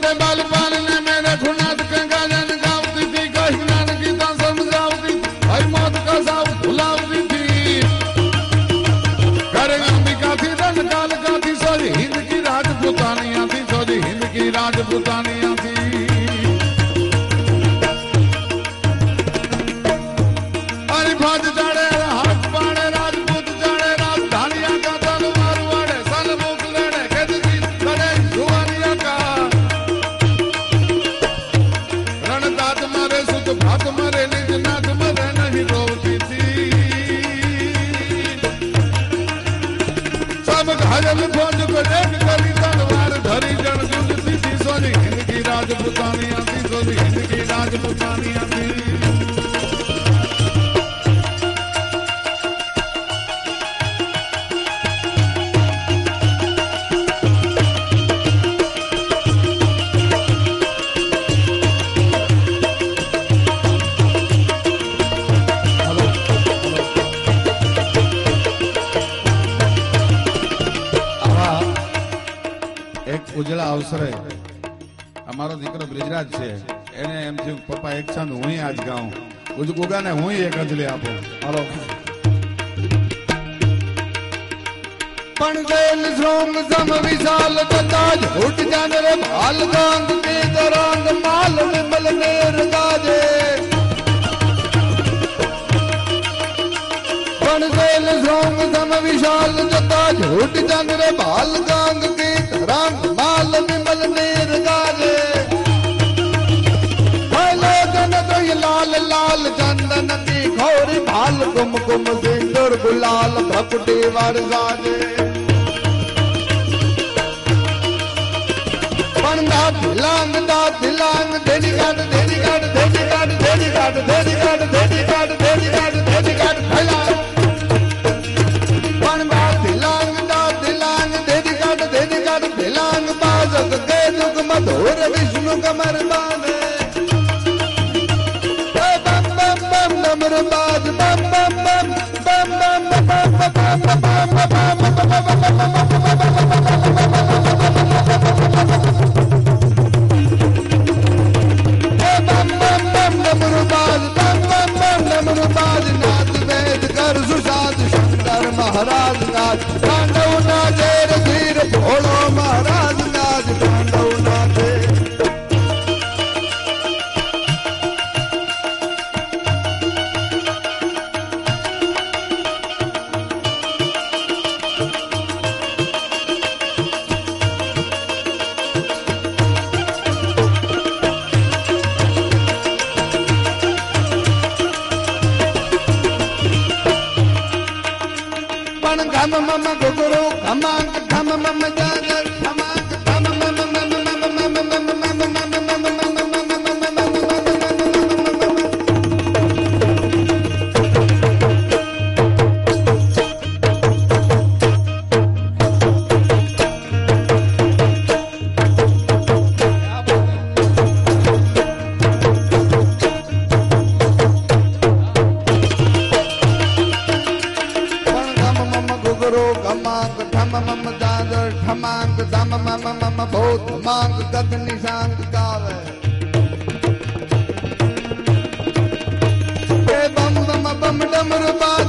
ते बालपाल ने मेरे खुनात गंगा जन गावती थी, कहीं ज्ञान गीता समझावती, हर मौत का साव भुलावती थी। करे अंबिका थी रन काल का थी, सोजी हिंद की राजपूतानिया थी, सोजी हिंद की राजपूतानिया थी। अरे भाज जाड़े हाथ पाड़े राजपूत जाड़े, राजधानिया का तलवार वाड़े, सन मुख लेड़े केदगी करे जुआनिया का। रणदात मारे सुत भात मरे, निज नाथ मरे नहीं रोती थी। सब घायल फौज को देख करी तलवार धरी जन जूझती थी, सोनी हिंद की राजपूतानिया थी, सोनी हिंद की राजपूतानिया थी। ઉજળા અવસરે અમારો દીકરો બ્રિજરાજ છે, એને એમ થયું પપ્પા એક છંદ હું આજ ગાઉં, ગુગાને હું એક અંજલિ આપું. હાલો. પણ ગયેલ શ્રોમ સમ વિશાલ કદાચ ઉઠ જાન રે ભાલ ગાંગ કે દરાંગ માલ વિમલ નેર ગાજે. પણ ગયેલ શ્રોમ સમ વિશાલ કદાચ ઉઠ જાન રે ભાલ ગાંગ કે દરાંગ માલ વિમલ નેર ગાજે. लाल लाल चंदन की घोरी भाल कुम कुम सिंदूर गुलाल भपटी वरसाजे. पंडा दिलांग देनी काट देनी काट देनी काट देनी काट देनी काट देनी काट देनी काट देनी काट भला. पंडा दिलांग देनी काट दिलांग बाजक के दुख मधुर विष्णु कमर बांधे. बाज बम बम बम बम बम बम बम बम नमरुबाज नाथ वेद कर सुसाद शंकर महाराज नाथ पांडव नाचे धीर भोलो महाराज नाथ पांडव नाचे. Mama gogoro amang tham mama jagar amang tham mama बहुत मांग गगनी सांग गावे. बम बम बम डमरू बाज